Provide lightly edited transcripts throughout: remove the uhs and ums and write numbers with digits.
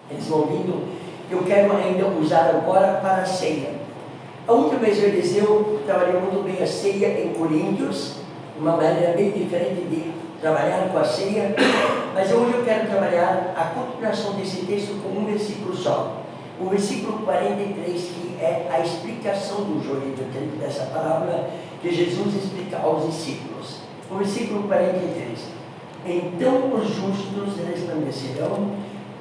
eles vão vindo, eu quero ainda usar agora para a ceia. A última vez o Eliseu trabalhou muito bem a ceia em Coríntios, uma maneira bem diferente de trabalhar com a ceia, mas hoje eu quero trabalhar a continuação desse texto com um versículo só. O versículo 43, que é a explicação do joelho dessa parábola que Jesus explica aos discípulos. O versículo 43. Então os justos resplandecerão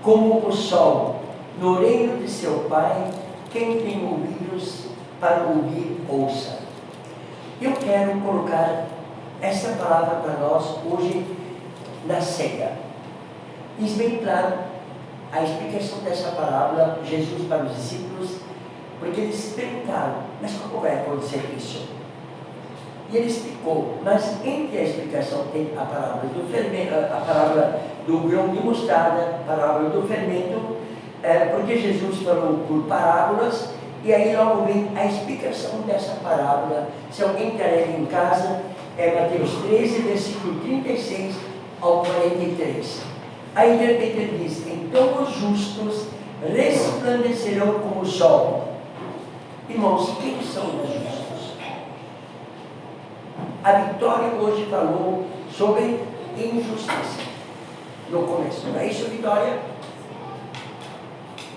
como o sol no reino de seu Pai. Quem tem ouvidos para ouvir, ouça. Eu quero colocar essa palavra para nós hoje na ceia. Diz bem claro a explicação dessa parábola, Jesus para os discípulos, porque eles se perguntaram, mas como vai acontecer isso? E ele explicou, mas entre a explicação tem a parábola do fermento, a parábola do grão de mostarda, a parábola do fermento, porque Jesus falou por parábolas, e aí logo vem a explicação dessa parábola. Se alguém quer ler em casa, é Mateus 13, versículo 36 ao 43. Aí de repente ele diz, então os justos resplandecerão como o sol. Irmãos, quem são os justos? A Vitória hoje falou sobre injustiça no começo, não é isso, Vitória?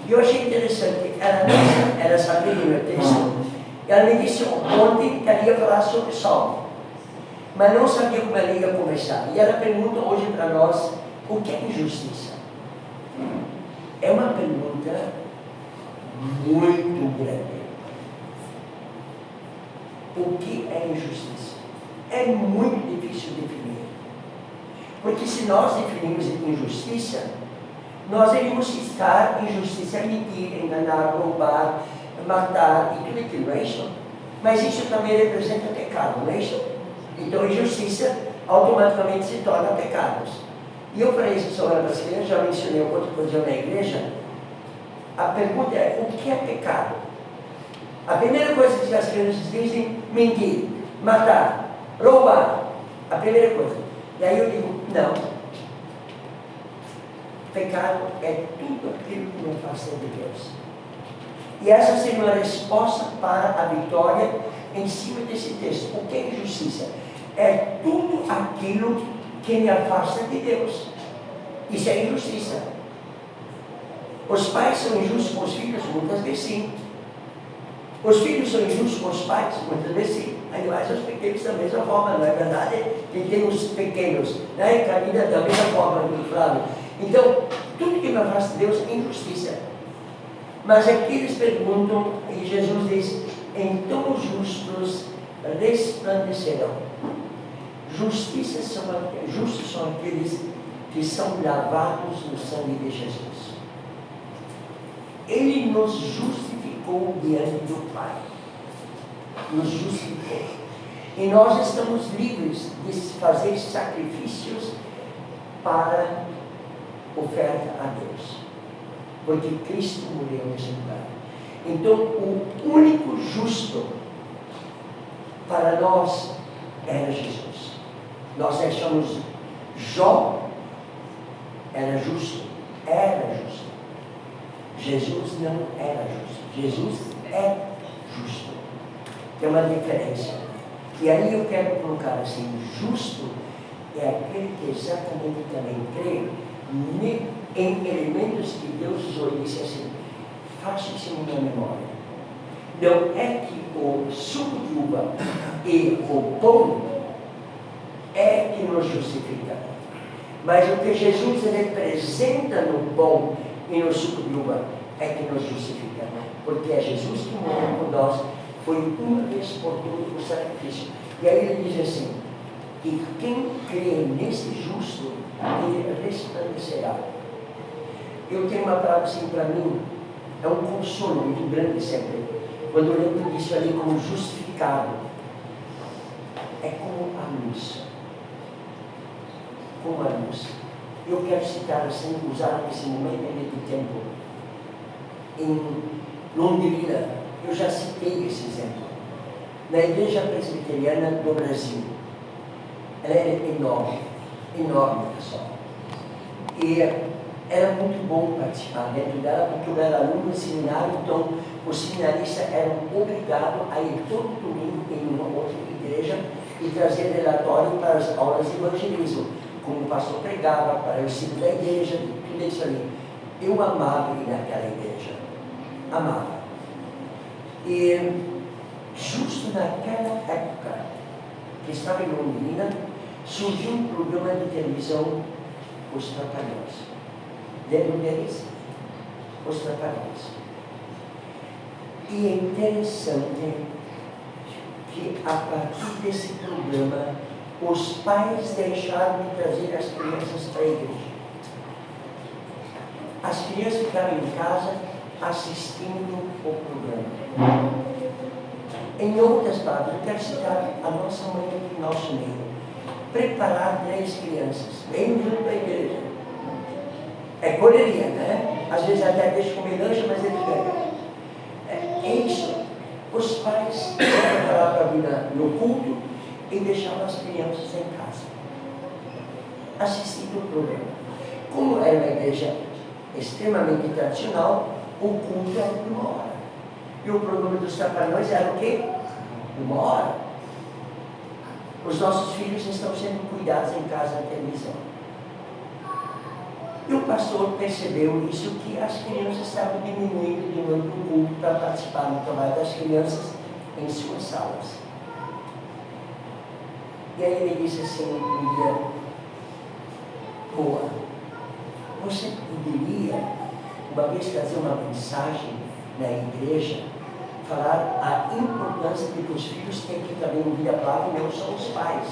E eu achei interessante, ela sabia do meu texto, ela me disse ontem que ela ia falar sobre sol, mas não sabia como ela ia começar. E ela pergunta hoje para nós, o que é injustiça? É uma pergunta muito grande. O que é injustiça? É muito difícil definir. Porque se nós definimos injustiça, nós iríamos citar injustiça, mentir, enganar, roubar, matar e tudo aquilo, não é isso? Mas isso também representa pecado, não é isso? Então injustiça automaticamente se torna pecados. E eu falei isso sobre as crianças, já mencionei outra coisa na igreja. A pergunta é, o que é pecado? A primeira coisa que as crianças dizem, mentir, matar, roubar. A primeira coisa. E aí eu digo, não. Pecado é tudo aquilo que me afasta de Deus. E essa seria uma resposta para a Vitória em cima desse texto. O que é injustiça? É tudo aquilo que me afasta de Deus. Isso é injustiça. Os pais são injustos com os filhos? Muitas vezes sim. Os filhos são injustos com os pais? Muitas vezes sim. Aliás, os pequenos da mesma forma, não é verdade? Que tem os pequenos, né? Caminha da mesma forma, do Flávio. Então, tudo que me afasta de Deus é injustiça. Mas aqui eles perguntam, e Jesus diz, então os justos resplandecerão. Justos são aqueles que são lavados no sangue de Jesus. Ele nos justificou diante do Pai. Nos justificou. E nós estamos livres de fazer sacrifícios para oferta a Deus. Porque Cristo morreu nesse lugar. Então, o único justo para nós era Jesus. Nós achamos Jó era justo. Jesus não era justo. Jesus é justo. Tem uma diferença. E aí eu quero colocar assim, justo é aquele que exatamente também crê em elementos que Deus usou e disse assim, faça isso em minha memória. Não é que o suco de uva e o pão é que nos justifica, mas o que Jesus representa no pão e no suco de uva é que nos justifica, porque é Jesus que morreu por nós, foi uma vez por todas o sacrifício. E aí ele diz assim, e quem crê nesse justo, ele resplandecerá. Eu tenho uma palavra assim para mim, é um consolo muito grande sempre, quando eu lembro disso ali como justificado. É como a luz. Como a luz. Eu quero citar assim, usar esse momento de tempo. Em Londrina, eu já citei esse exemplo. Na Igreja Presbiteriana do Brasil. Ela é enorme, pessoal. E Era muito bom participar dentro dela, porque eu era aluno de seminário, então os seminaristas eram obrigados a ir todo domingo em uma outra igreja e trazer relatório para as aulas de evangelismo, como o pastor pregava, para o ensino da igreja, tudo isso ali. Eu amava ir naquela igreja, amava. E justo naquela época, que estava em Londrina, surgiu um programa de televisão, Os Trapalhões. Lembram deles? Os Trapalhões. E é interessante que a partir desse programa, os pais deixaram de trazer as crianças para a igreja. As crianças ficaram em casa assistindo o programa. Em outras palavras, eu quero citar a nossa mãe aqui no nosso meio. Preparar 3 crianças, bem junto para a igreja. É correria, né? Às vezes até deixa comer lanche, mas eles ganham. É isso. Os pais prepararam para vir no culto e deixavam as crianças em casa, assistindo o programa. Como era uma igreja extremamente tradicional, o culto era de 1 hora. E o programa dos Trapalhões era o quê? 1 hora. Os nossos filhos estão sendo cuidados em casa na televisão. E o pastor percebeu isso, que as crianças estavam diminuindo de novo o culto para participar do trabalho das crianças em suas salas. E aí ele disse assim um dia: boa, você poderia uma vez trazer uma mensagem na igreja, falar a importância de que os filhos têm que também ouvir a palavra e não só os pais.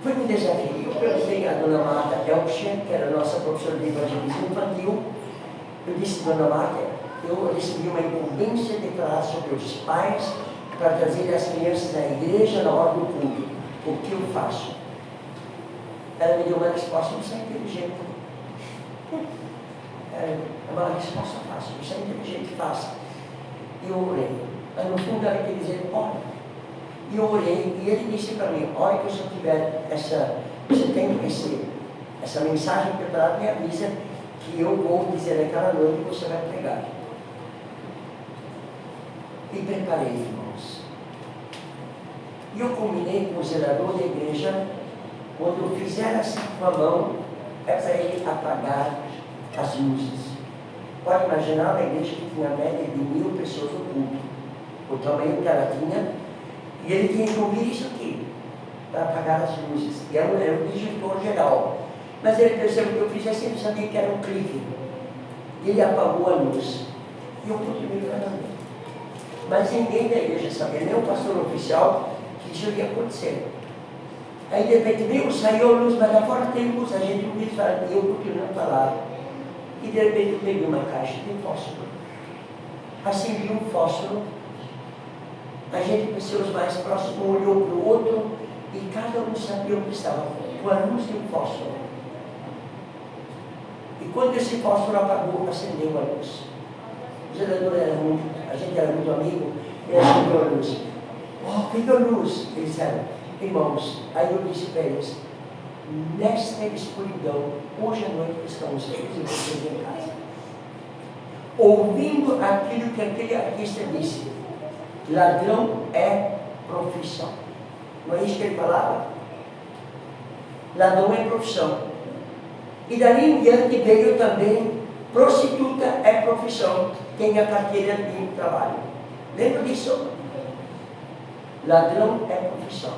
Foi um desafio. Eu perguntei a dona Marta Elcher, que era a nossa professora de evangelismo infantil. Eu disse: dona Marta, eu recebi uma incumbência de falar sobre os pais para trazer as crianças na igreja na hora do culto. O que eu faço? Ela me deu uma resposta: você é inteligente. É uma resposta fácil. Você é inteligente, faça. E eu orei. Mas no fundo ela queria dizer: olha. E eu orei, e ele disse para mim: olha, que se eu tiver você tem essa mensagem preparada, me avisa que eu vou dizer naquela noite que você vai pregar. E preparei, irmãos. E eu combinei com o zelador da igreja, quando eu fizer assim com a mão, é para ele apagar as luzes. Pode imaginar uma igreja que tinha média de 1000 pessoas no culto, o tamanho que ela tinha. E ele tinha que ouvir isso aqui, para apagar as luzes. E era um digitor geral. Mas ele percebeu que eu fiz assim, ele sabia que era um clique. E ele apagou a luz. E eu continuei falando. Mas ninguém da igreja sabia, nem o pastor oficial, que isso ia acontecer. Aí de repente saiu a luz, mas lá fora tem luz, a gente não quis falar, e eu continuei a falar. E de repente eu peguei uma caixa de fósforo. Acendi um fósforo. A gente, pessoas mais próximas, um olhou para o outro e cada um sabia o que estava com a luz de um fósforo. E quando esse fósforo apagou, acendeu a luz. O zelador a gente era muito amigo, ele acendeu a luz. Oh, veio a luz! Eles disseram: irmãos, aí eu disse para eles: nesta escuridão, hoje à noite estamos eles e vocês em casa, ouvindo aquilo que aquele artista disse: ladrão é profissão. Não é isso que ele falava? Ladrão é profissão. E dali em diante veio também: prostituta é profissão, tem a carteira de trabalho. Lembra disso? Ladrão é profissão.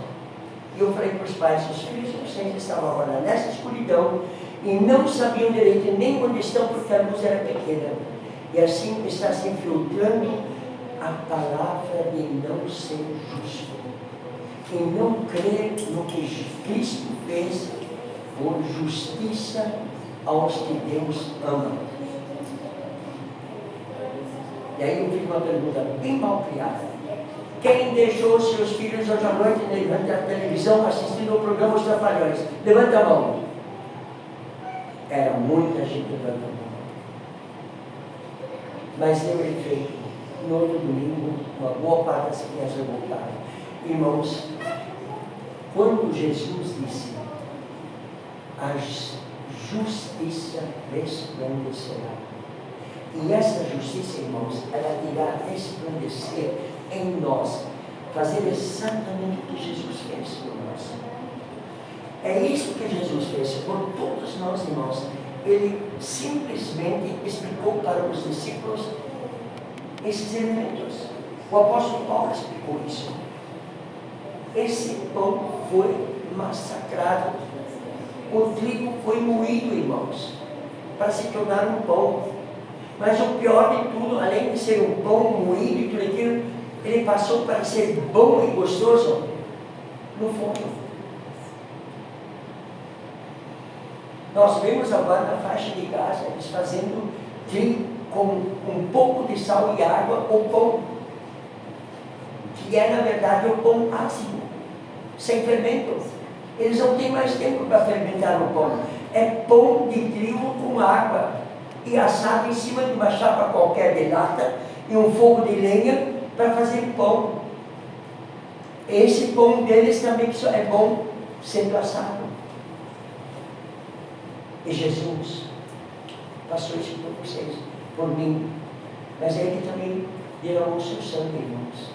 E eu falei para os pais: os filhos de vocês estavam agora nessa escuridão e não sabiam direito nem onde estão, porque a luz era pequena. E assim está se infiltrando a palavra de não ser justo, e não crer no que Cristo fez por justiça aos que Deus ama. E aí eu fiz uma pergunta bem mal criada: quem deixou seus filhos hoje à noite diante da televisão assistindo o programa Os Trapalhões? Levanta a mão. Era muita gente levantando a mão. Mas deu efeito. No outro domingo, uma boa parte das crianças voltaram. Irmãos, quando Jesus disse: a justiça resplandecerá. E essa justiça, irmãos, ela irá resplandecer em nós, fazer exatamente o que Jesus fez por nós. É isso que Jesus fez por todos nós, irmãos. Ele simplesmente explicou para os discípulos esses elementos. O apóstolo Paulo explicou isso. Esse pão foi massacrado. O trigo foi moído, irmãos, para se tornar um pão. Mas o pior de tudo, além de ser um pão moído e tudo aquilo, ele passou para ser bom e gostoso no forno. Nós vemos agora na faixa de Gaza, eles fazendo trigo com um pouco de sal e água, o pão, que é na verdade o pão ácido, sem fermento. Eles não têm mais tempo para fermentar o pão. É pão de trigo com água e assado em cima de uma chapa qualquer de lata e um fogo de lenha para fazer pão. Esse pão deles também só é bom sendo assado. E Jesus passou isso por vocês, por mim. Mas Ele também derramou o seu sangue, irmãos.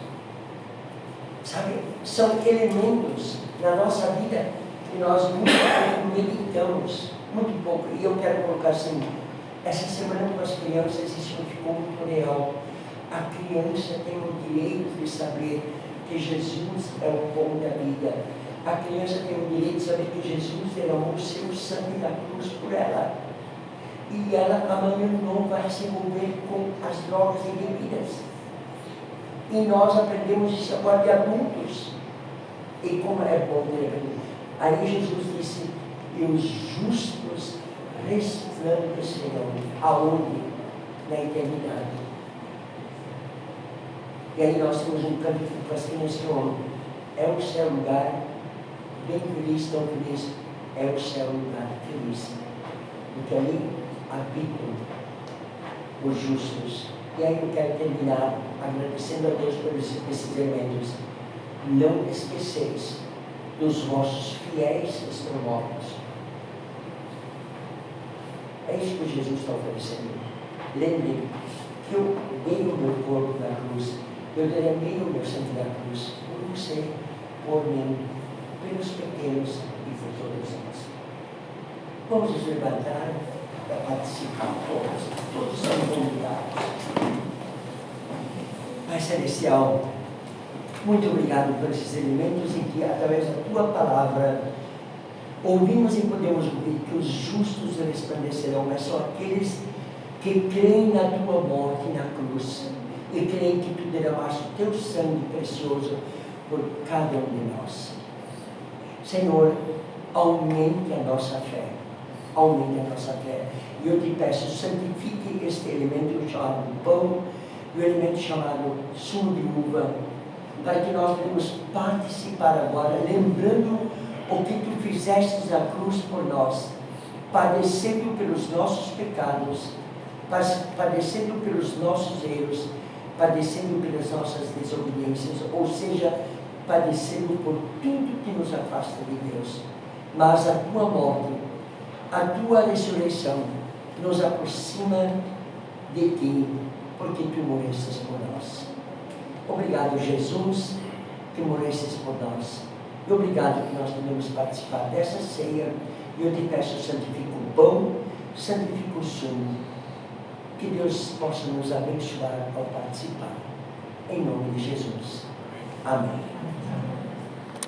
Sabe, são elementos na nossa vida que nós muito pouco meditamos, muito pouco. E eu quero colocar assim, essa semana com as crianças, isso ficou muito real. A criança tem o direito de saber que Jesus é o pão da vida. A criança tem o direito de saber que Jesus derramou o seu sangue na cruz por ela. E ela amanhã não vai se envolver com as drogas e bebidas. E nós aprendemos isso agora de adultos. E como é bom ter aprendido. Aí Jesus disse, e os justos resplandecerão. Aonde? Na eternidade. E aí nós temos um canto para as crianças que é o seu lugar bem feliz, tão feliz, é o seu lugar feliz. Porque ali habitam os justos. E aí eu quero terminar agradecendo a Deus por esses elementos. Não esqueceis dos vossos fiéis que estão mortos. É isso que Jesus está oferecendo. Lembre que eu dei o meu corpo na cruz, eu derramei o meu sangue na cruz, por você, por mim, pelos pequenos e por todos nós. Vamos nos levantar para participar todos são convidados. Pai Celestial, muito obrigado por esses elementos em que, através da Tua palavra, ouvimos e podemos ouvir que os justos resplandecerão, mas são aqueles que creem na Tua morte na cruz e creem que Tu derramaste o Teu sangue precioso por cada um de nós. Senhor, aumente a nossa fé. Aumente a nossa fé. E eu te peço, santifique este elemento chamado pão e o elemento chamado sumo de uva, para que nós podemos participar agora, lembrando o que Tu fizeste na cruz por nós, padecendo pelos nossos pecados, padecendo pelos nossos erros, padecendo pelas nossas desobediências, ou seja, padecendo por tudo que nos afasta de Deus. Mas a Tua morte, a Tua ressurreição, nos aproxima de Ti, porque Tu morrestes por nós. Obrigado, Jesus, que morrestes por nós. E obrigado que nós podemos participar dessa ceia. E eu te peço, santifica o pão, santifica o sumo. Que Deus possa nos abençoar ao participar. Em nome de Jesus. Amém.